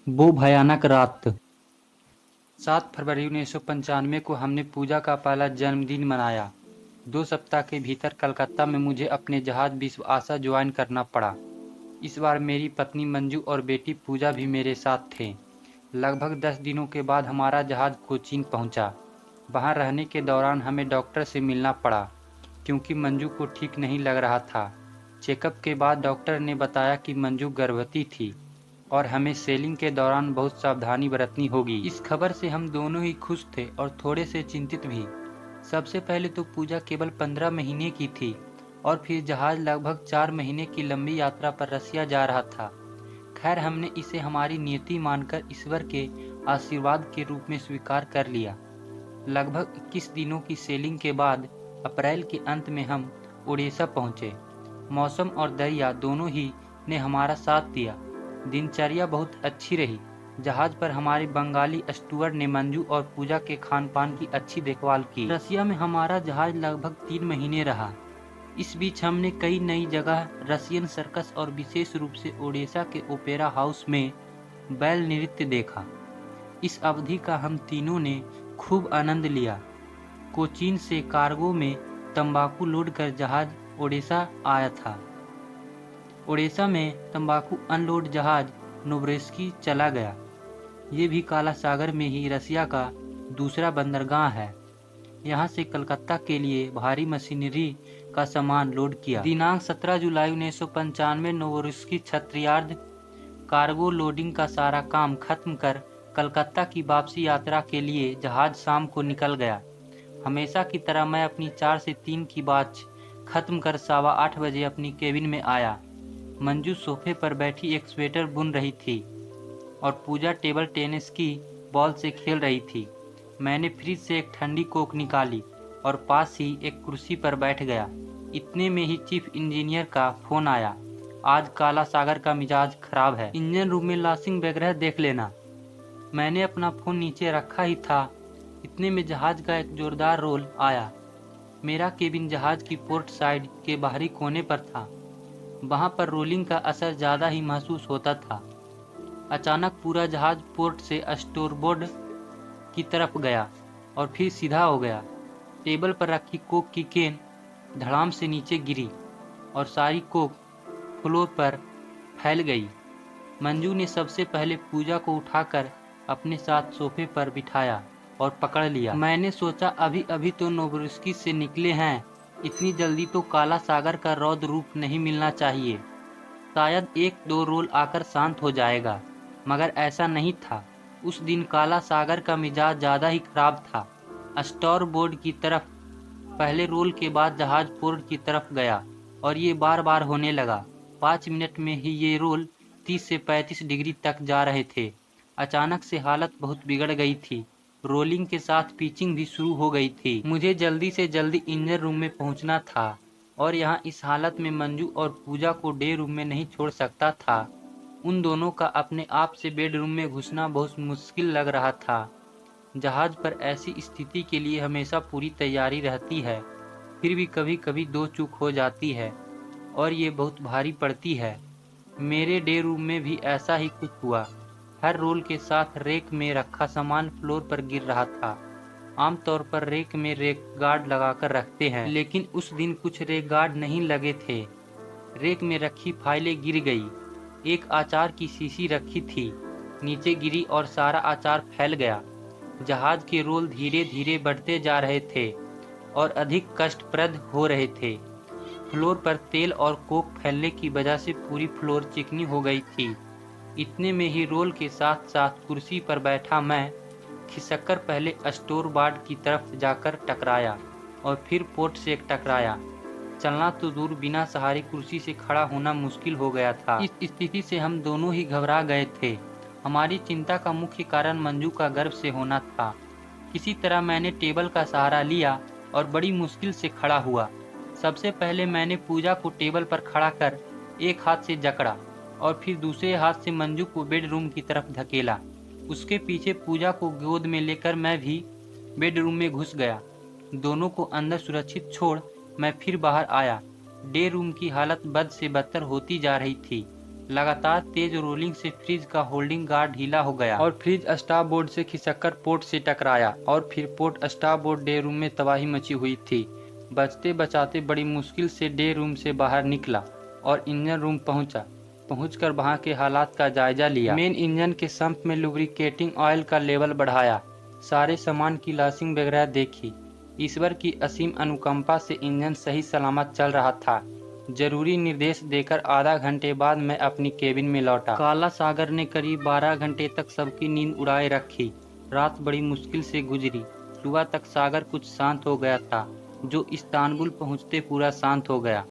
वो भयानक रात। 7 फरवरी 1995 को हमने पूजा का पहला जन्मदिन मनाया। 2 सप्ताह के भीतर कलकत्ता में मुझे अपने जहाज विश्व आशा ज्वाइन करना पड़ा। इस बार मेरी पत्नी मंजू और बेटी पूजा भी मेरे साथ थे। लगभग 10 दिनों के बाद हमारा जहाज कोचीन पहुंचा। वहां रहने के दौरान हमें डॉक्टर से मिलना पड़ा क्योंकि मंजू को ठीक नहीं लग रहा था। चेकअप के बाद डॉक्टर ने बताया कि मंजू गर्भवती थी और हमें सेलिंग के दौरान बहुत सावधानी बरतनी होगी। इस खबर से हम दोनों ही खुश थे और थोड़े से चिंतित भी। सबसे पहले तो पूजा केवल 15 महीने की थी और फिर जहाज लगभग 4 महीने की लंबी यात्रा पर रसिया जा रहा था। खैर, हमने इसे हमारी नियति मानकर ईश्वर के आशीर्वाद के रूप में स्वीकार कर लिया। लगभग 21 दिनों की सेलिंग के बाद अप्रैल के अंत में हम उड़ीसा पहुंचे। मौसम और दरिया दोनों ही ने हमारा साथ दिया। दिनचर्या बहुत अच्छी रही। जहाज पर हमारे बंगाली स्टूअर्ड ने मंजू और पूजा के खान पान की अच्छी देखभाल की। रसिया में हमारा जहाज लगभग 3 महीने रहा। इस बीच हमने कई नई जगह, रसियन सर्कस और विशेष रूप से ओडिशा के ओपेरा हाउस में बैल नृत्य देखा। इस अवधि का हम तीनों ने खूब आनंद लिया। कोचीन से कार्गो में तंबाकू लोड कर जहाज ओडिशा आया था। ओडिशा में तंबाकू अनलोड जहाज नोब्रेस्की चला गया। ये भी काला सागर में ही रसिया का दूसरा बंदरगाह है। यहाँ से कलकत्ता के लिए भारी मशीनरी का सामान लोड किया। दिनांक 17 जुलाई 1995 नोब्रेस्की छत्रयार्ड कार्गो लोडिंग का सारा काम खत्म कर कलकत्ता की वापसी यात्रा के लिए जहाज शाम को निकल गया। हमेशा की तरह मैं अपनी 4 से 3 की बात खत्म कर 8:15 बजे अपनी केबिन में आया। मंजू सोफे पर बैठी एक स्वेटर बुन रही थी और पूजा टेबल टेनिस की बॉल से खेल रही थी। मैंने फ्रिज से एक ठंडी कोक निकाली और पास ही एक कुर्सी पर बैठ गया। इतने में ही चीफ इंजीनियर का फोन आया। आज काला सागर का मिजाज खराब है, इंजन रूम में लॉसिंग वगैरह देख लेना। मैंने अपना फोन नीचे रखा ही था। इतने में जहाज का एक जोरदार रोल आया। मेरा केबिन जहाज की पोर्ट साइड के बाहरी कोने पर था। वहां पर रोलिंग का असर ज्यादा ही महसूस होता था। अचानक पूरा जहाज पोर्ट से स्टोरबोर्ड की तरफ गया और फिर सीधा हो गया। टेबल पर रखी कोक की केन धड़ाम से नीचे गिरी और सारी कोक फ्लोर पर फैल गई। मंजू ने सबसे पहले पूजा को उठाकर अपने साथ सोफे पर बिठाया और पकड़ लिया। मैंने सोचा अभी अभी तो नोब्रेस्की से निकले हैं, इतनी जल्दी तो काला सागर का रौद्र रूप नहीं मिलना चाहिए। शायद 1-2 रोल आकर शांत हो जाएगा, मगर ऐसा नहीं था। उस दिन काला सागर का मिजाज ज्यादा ही खराब था। स्टोर बोर्ड की तरफ पहले रोल के बाद जहाज पोर्ट की तरफ गया और ये बार बार होने लगा। 5 मिनट में ही ये रोल 30 से 35 डिग्री तक जा रहे थे। अचानक से हालत बहुत बिगड़ गई थी। रोलिंग के साथ पिचिंग भी शुरू हो गई थी। मुझे जल्दी से जल्दी इंजन रूम में पहुंचना था और यहाँ इस हालत में मंजू और पूजा को डे रूम में नहीं छोड़ सकता था। उन दोनों का अपने आप से बेडरूम में घुसना बहुत मुश्किल लग रहा था। जहाज पर ऐसी स्थिति के लिए हमेशा पूरी तैयारी रहती है, फिर भी कभी कभी दो चूक हो जाती है और ये बहुत भारी पड़ती है। मेरे डे रूम में भी ऐसा ही कुछ हुआ। हर रोल के साथ रेक में रखा सामान फ्लोर पर गिर रहा था। आमतौर पर रेक में रेक गार्ड लगाकर रखते हैं, लेकिन उस दिन कुछ रेक गार्ड नहीं लगे थे। रेक में रखी फाइलें गिर गई। एक अचार की शीशी रखी थी, नीचे गिरी और सारा अचार फैल गया। जहाज के रोल धीरे धीरे बढ़ते जा रहे थे और अधिक कष्टप्रद हो रहे थे। फ्लोर पर तेल और कोक फैलने की वजह से पूरी फ्लोर चिकनी हो गई थी। इतने में ही रोल के साथ साथ कुर्सी पर बैठा मैं खिसककर पहले स्टोर बोर्ड की तरफ जाकर टकराया और फिर पोर्ट से टकराया। चलना तो दूर, बिना सहारे कुर्सी से खड़ा होना मुश्किल हो गया था। इस स्थिति से हम दोनों ही घबरा गए थे। हमारी चिंता का मुख्य कारण मंजू का गर्भ से होना था। किसी तरह मैंने टेबल का सहारा लिया और बड़ी मुश्किल से खड़ा हुआ। सबसे पहले मैंने पूजा को टेबल पर खड़ा कर एक हाथ से जकड़ा और फिर दूसरे हाथ से मंजू को बेडरूम की तरफ धकेला। उसके पीछे पूजा को गोद में लेकर मैं भी बेडरूम में घुस गया। दोनों को अंदर सुरक्षित छोड़ मैं फिर बाहर आया। डे रूम की हालत बद से बदतर होती जा रही थी। लगातार तेज रोलिंग से फ्रिज का होल्डिंग गार्ड ढीला हो गया और फ्रिज स्टाफ बोर्ड से खिसककर पोर्ट से टकराया और फिर port staff board day room में तबाही मची हुई थी। बचते बचाते बड़ी मुश्किल से डे रूम से बाहर निकला और इंजन रूम पहुंचकर वहां के हालात का जायजा लिया। मेन इंजन के संप में लुब्रिकेटिंग ऑयल का लेवल बढ़ाया, सारे सामान की लॉसिंग वगैरह देखी। ईश्वर की असीम अनुकंपा से इंजन सही सलामत चल रहा था। जरूरी निर्देश देकर आधा घंटे बाद मैं अपनी केबिन में लौटा। काला सागर ने करीब 12 घंटे तक सबकी नींद उड़ाए रखी। रात बड़ी मुश्किल से गुजरी। सुबह तक सागर कुछ शांत हो गया था, जो इस्तांबुल पहुंचते पूरा शांत हो गया।